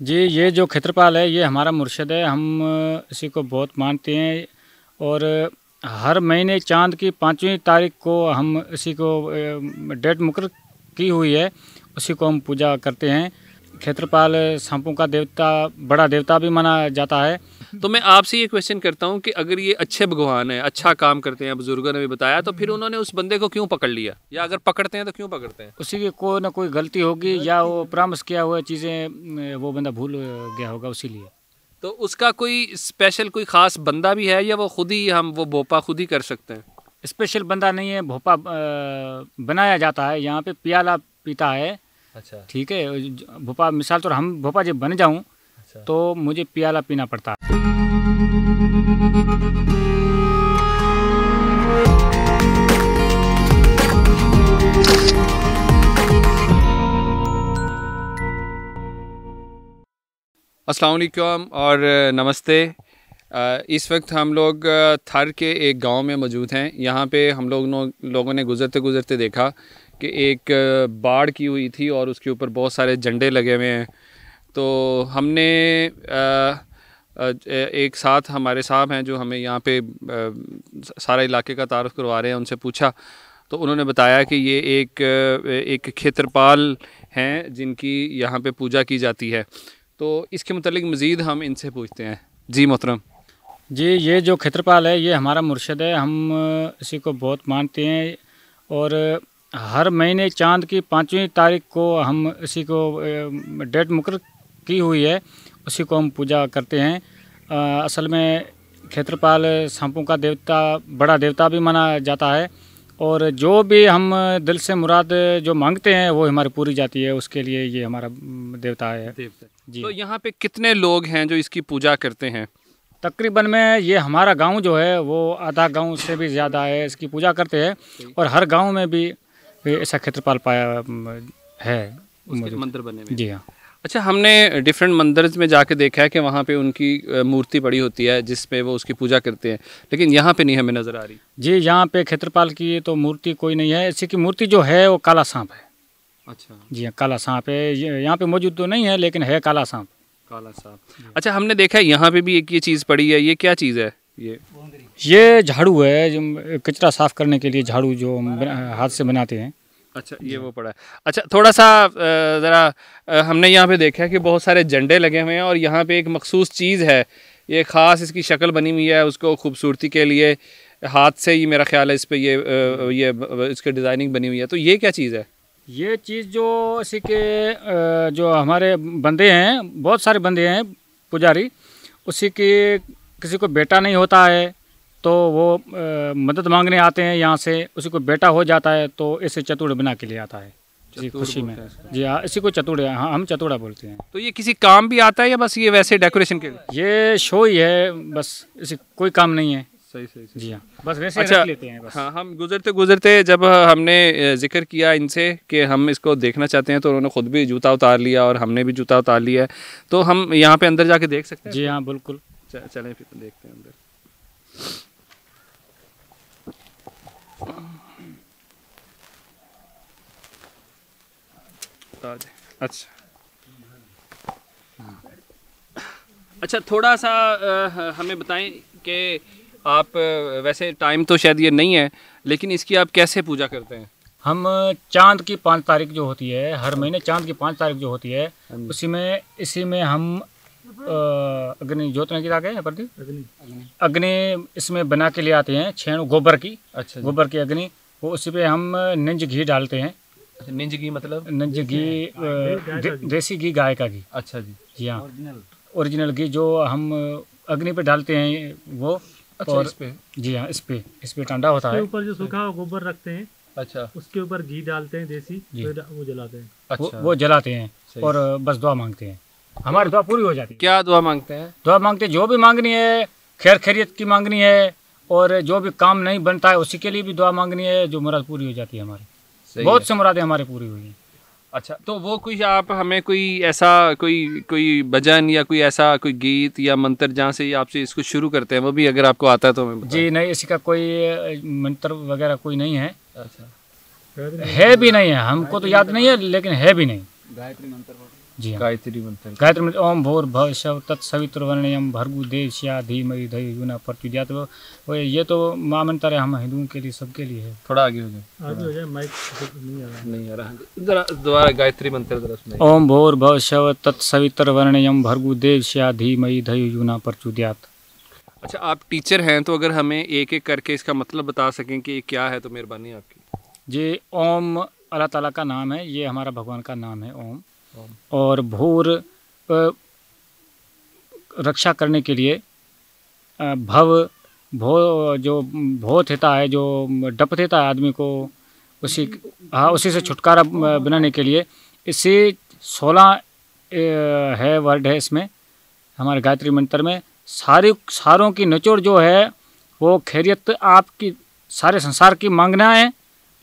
जी, ये जो क्षेत्रपाल है ये हमारा मुर्शिद है। हम इसी को बहुत मानते हैं और हर महीने चाँद की 5वीं तारीख को हम इसी को डेट मुकर्रर की हुई है, उसी को हम पूजा करते हैं। क्षेत्रपाल सांपों का देवता, बड़ा देवता भी माना जाता है। तो मैं आपसे ये क्वेश्चन करता हूँ कि अगर ये अच्छे भगवान हैं, अच्छा काम करते हैं, बुजुर्गों ने भी बताया, तो फिर उन्होंने उस बंदे को क्यों पकड़ लिया, या अगर पकड़ते हैं तो क्यों पकड़ते हैं? उसी की कोई ना कोई गलती होगी या वो परामर्श किया हुआ चीज़ें वो बंदा भूल गया होगा, उसी लिए। तो उसका कोई स्पेशल कोई ख़ास बंदा भी है, या वो खुद ही वो भोपा खुद ही कर सकते हैं? स्पेशल बंदा नहीं है, भोपा बनाया जाता है। यहाँ पे प्याला पीता है। अच्छा। ठीक है, भोपा मिसाल तो हम भोपा जब बन जाऊँ तो मुझे प्याला पीना पड़ता है। अस्सलाम वालेकुम और नमस्ते। इस वक्त हम लोग थर के एक गांव में मौजूद हैं। यहाँ पे हम लोगों ने गुज़रते गुज़रते देखा कि एक बाड़ की हुई थी और उसके ऊपर बहुत सारे झंडे लगे हुए हैं। तो हमने एक साथ हमारे साहब हैं जो हमें यहाँ पे सारा इलाके का तारुफ करवा रहे हैं, उनसे पूछा तो उन्होंने बताया कि ये एक क्षेत्रपाल हैं जिनकी यहाँ पे पूजा की जाती है। तो इसके मुतालिक मज़ीद हम इनसे पूछते हैं। जी मोहतरम। जी, ये जो क्षेत्रपाल है ये हमारा मुर्शिद है। हम इसी को बहुत मानते हैं और हर महीने चाँद की 5वीं तारीख को हम इसी को डेट मुकर्रर की हुई है, उसी को हम पूजा करते हैं। असल में क्षेत्रपाल सांपों का देवता, बड़ा देवता भी माना जाता है और जो भी हम दिल से मुराद जो मांगते हैं वो हमारी पूरी जाती है, उसके लिए ये हमारा देवता है। जी। तो यहाँ पे कितने लोग हैं जो इसकी पूजा करते हैं? तकरीबन में ये हमारा गांव जो है वो आधा गांव से भी ज़्यादा है, इसकी पूजा करते हैं और हर गांव में भी ऐसा क्षेत्रपाल पाया है, उसके मंदिर बने हुए। जी हाँ। अच्छा, हमने डिफरेंट मंदिर्स में जाके देखा है कि वहाँ पे उनकी मूर्ति पड़ी होती है जिसपे वो उसकी पूजा करते हैं, लेकिन यहाँ पे नहीं हमें नज़र आ रही। जी, यहाँ पे क्षेत्रपाल की तो मूर्ति कोई नहीं है। इसी की मूर्ति जो है वो काला सांप है। अच्छा। जी हाँ, काला सांप है। यहाँ पे मौजूद तो नहीं है लेकिन है काला सांप। काला सांप। अच्छा, हमने देखा है यहाँ पे भी एक ये चीज़ पड़ी है, ये क्या चीज़ है? ये झाड़ू है, जो कचरा साफ करने के लिए झाड़ू जो हम हाथ से बनाते हैं। अच्छा, ये वो पड़ा है। अच्छा, थोड़ा सा ज़रा हमने यहाँ पे देखा है कि बहुत सारे झंडे लगे हुए हैं और यहाँ पे एक मखसूस चीज़ है, ये ख़ास इसकी शक्ल बनी हुई है, उसको खूबसूरती के लिए हाथ से ही मेरा ख्याल है इस पर ये इसकी डिज़ाइनिंग बनी हुई है। तो ये क्या चीज़ है? ये चीज़ जो इसी के जो हमारे बंदे हैं, बहुत सारे बंदे हैं पुजारी, उसी के किसी को बेटा नहीं होता है तो वो मदद मांगने आते हैं यहाँ से। उसी को बेटा हो जाता है तो इसे चतुड़ बना के लिए आता है जी, खुशी में। जी हाँ, इसी को चतुड़, हाँ हम चतुड़ा बोलते हैं। तो ये किसी काम भी आता है या बस ये वैसे डेकोरेशन के लिए? ये शो ही है बस, इसी कोई काम नहीं है। सही। जी हाँ, बस वैसे अच्छा, रख लेते हैं बस। हाँ, हम गुजरते गुजरते जब हमने जिक्र किया इनसे कि हम इसको देखना चाहते हैं तो उन्होंने खुद भी जूता उतार लिया और हमने भी जूता उतार लिया है। तो हम यहाँ पे अंदर जाके देख सकते हैं? जी हाँ, बिल्कुल। चलें फिर देखते हैं अंदर। अच्छा, थोड़ा सा हमें बताएं कि आप वैसे टाइम तो शायद ये नहीं है, लेकिन इसकी आप कैसे पूजा करते हैं? हम चाँद की 5 तारीख जो होती है, हर महीने चाँद की 5 तारीख जो होती है, इसी में हम अग्नि जोतने की आगे अग्नि इसमें बना के ले आते हैं, छेण गोबर की। अच्छा, गोबर की अग्नि, वो उसी पे हम निंज घी डालते हैं। अच्छा, निंज घी मतलब? निंज घी देसी घी, गाय का घी। अच्छा जी। जी हाँ, ओरिजिनल घी जो हम अग्नि पे डालते हैं वो। अच्छा, और इस पे? जी हाँ, इस पे टांडा होता है। ऊपर जो सूखा गोबर रखते हैं, अच्छा, उसके ऊपर घी डालते हैं देसी, फिर वो जलाते हैं। अच्छा, वो जलाते हैं और बस दुआ मांगते हैं, हमारी दुआ पूरी हो जाती है। क्या दुआ मांगते हैं? दुआ मांगते हैं जो भी मांगनी है, खैर खैरियत की मांगनी है, और जो भी काम नहीं बनता है उसी के लिए भी दुआ मांगनी है, जो मुराद पूरी हो जाती है हमारी। बहुत से मुरादें हमारी पूरी हुई हैं। अच्छा, तो वो कोई आप हमें कोई ऐसा कोई भजन या कोई ऐसा कोई गीत या मंत्र जहाँ से आपसे इसको शुरू करते हैं, वो भी अगर आपको आता है तो हमें बताएं। जी नहीं, इसी का कोई मंत्र वगैरह कोई नहीं है। अच्छा, है भी नहीं है, हमको तो याद नहीं है लेकिन है भी नहीं। जी हाँ। गायत्री मंत्र। गायत्री मंत्र ओम भूर भव शव तत्सवितुर्वरेण्यम भर्गो देवस्या धीमहि धियो यो न प्रचोदयात्। वो ये तो महामंत्र है, हम हिंदुओं के लिए, सबके लिए है। थोड़ा आगे हो जाए, आगे हो जाए, माइक नहीं आ रहा। जरा दोबारा गायत्री मंत्र जरा सुनाइए। ओम भूर भव शव तत्सवितुर्वरेण्यम भर्गो देवस्या धीमहि धियो यो न प्रचोदयात्। अच्छा, आप टीचर हैं तो अगर हमें एक एक करके इसका मतलब बता सकें कि ये क्या है तो मेहरबानी आपकी। जी, ओम अल्लाह ताला का नाम है, ये हमारा भगवान का नाम है ओम। और भूर रक्षा करने के लिए, भव भो जो भो देता है, जो डप देता है आदमी को, उसी से छुटकारा बनाने के लिए। इससे 16 है वर्ड है इसमें, हमारे गायत्री मंत्र में। सारों की निचोड़ जो है वो खैरियत आपकी सारे संसार की मांगना है,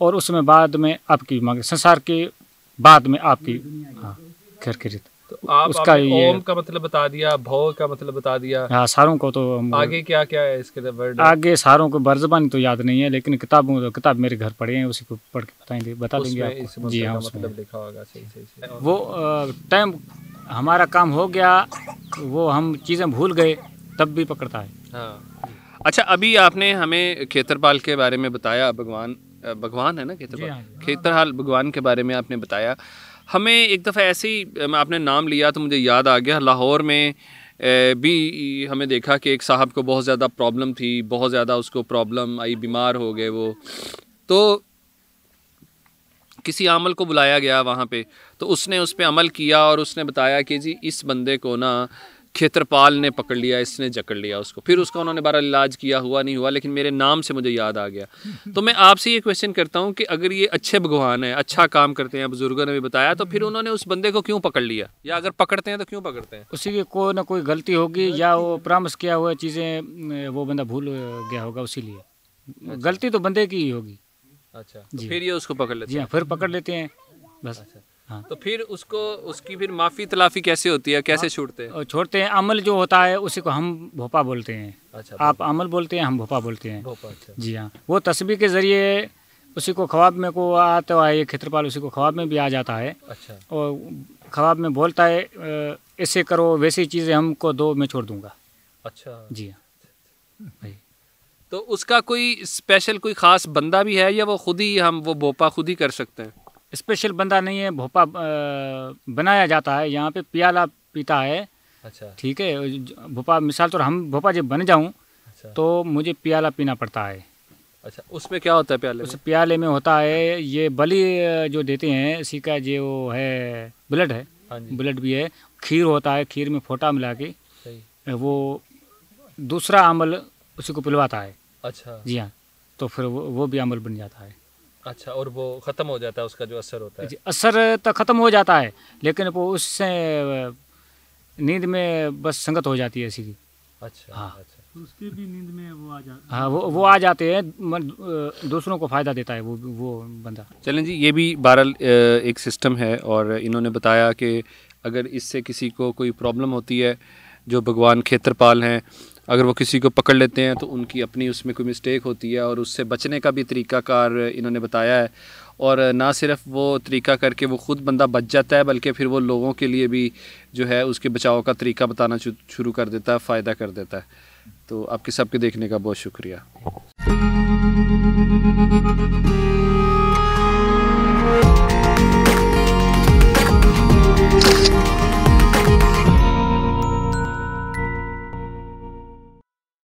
और उसमें बाद में आपकी मांग, संसार के बाद में आपकी खैरियत। तो आप उसका आपने ओम का मतलब बता दिया, भव का मतलब बता दिया, हाँ सारों को तो आगे क्या क्या है इसके वर्ड? आगे सारों को बर्जबानी तो याद नहीं है, लेकिन किताब मेरे घर पढ़े हैं, उसी को पढ़ के बता देंगे आपको। जी हाँ, मतलब लिखा होगा सही सही। वो टाइम हमारा काम हो गया, वो हम चीज़ें भूल गए, तब भी पकड़ता है। हाँ, अच्छा, अभी आपने हमें खेतरपाल के बारे में बताया, भगवान है ना खेतरपाल, खेतरपाल भगवान के बारे में आपने बताया। हमें एक दफ़ा ऐसे ही आपने नाम लिया तो मुझे याद आ गया, लाहौर में भी हमें देखा कि एक साहब को बहुत ज़्यादा प्रॉब्लम थी, बहुत ज़्यादा उसको प्रॉब्लम आई, बीमार हो गए वो। तो किसी आमल को बुलाया गया वहाँ पे, तो उसने उस पर अमल किया और उसने बताया कि जी इस बंदे को ना खेतरपाल ने पकड़ लिया, इसने जकड़ लिया उसको। फिर उसका उन्होंने बहरहाल इलाज किया, हुआ नहीं हुआ, लेकिन मेरे नाम से मुझे याद आ गया। तो मैं आपसे ये क्वेश्चन करता हूँ कि अगर ये अच्छे भगवान हैं, अच्छा काम करते हैं, बुजुर्गों ने भी बताया, तो फिर उन्होंने उस बंदे को क्यों पकड़ लिया, या अगर पकड़ते हैं तो क्यों पकड़ते हैं? उसी की कोई ना कोई गलती होगी, या वो प्रॉमिस किया हुआ चीज़ें वो बंदा भूल गया होगा, उसी लिए। गलती तो बंदे की ही होगी। अच्छा, तो फिर ये उसको पकड़ लेते हैं? जी हाँ, फिर पकड़ लेते हैं बस। हाँ, तो फिर उसकी फिर माफ़ी तलाफ़ी कैसे होती है, कैसे छूटते हैं? छोड़ते हैं। अमल जो होता है उसी को हम भोपा बोलते हैं। अच्छा, आप अमल बोलते हैं, हम भोपा बोलते हैं। अच्छा। जी हाँ, वो तस्बीह के ज़रिए उसी को ख्वाब में को आता है, ये खेतरपाल उसी को ख्वाब में भी आ जाता है। अच्छा, और ख्वाब में बोलता है ऐसे करो, वैसी चीज़ें हमको दो, मैं छोड़ दूंगा। अच्छा, जी हाँ भाई। तो उसका कोई स्पेशल कोई ख़ास बंदा भी है, या वो खुद ही हम वो भोपा खुद ही कर सकते हैं? स्पेशल बंदा नहीं है, भोपा बनाया जाता है। यहाँ पे प्याला पीता है। अच्छा, ठीक है, भोपा मिसाल तो हम भोपा जब बन जाऊँ तो मुझे प्याला पीना पड़ता है। अच्छा, उसमें क्या होता है प्याले में? उस प्याले में होता है, ये बलि जो देते हैं, इसी का जो है ब्लड है। हाँ जी, ब्लड भी है, खीर होता है, खीर में फोटा मिला के सही। वो दूसरा अमल उसी को पिलवाता है। अच्छा, जी हाँ, तो फिर वो भी अमल बन जाता है। अच्छा, और वो ख़त्म हो जाता है, उसका जो असर होता है? असर तो ख़त्म हो जाता है, लेकिन वो उससे नींद में बस संगत हो जाती है इसी की। अच्छा, हाँ, तो उसके भी नींद में वो आ जाता। हाँ, वो आ जाते हैं, दूसरों को फ़ायदा देता है वो बंदा। चलें जी, ये भी बहरहाल एक सिस्टम है, और इन्होंने बताया कि अगर इससे किसी को कोई प्रॉब्लम होती है, जो भगवान खेतरपाल हैं, अगर वो किसी को पकड़ लेते हैं तो उनकी अपनी उसमें कोई मिस्टेक होती है, और उससे बचने का भी तरीक़ाकार इन्होंने बताया है। और ना सिर्फ वो तरीक़ा करके वो ख़ुद बंदा बच जाता है, बल्कि फिर वो लोगों के लिए भी जो है उसके बचाव का तरीका बताना शुरू कर देता है, फ़ायदा कर देता है। तो आपके सबके देखने का बहुत शुक्रिया।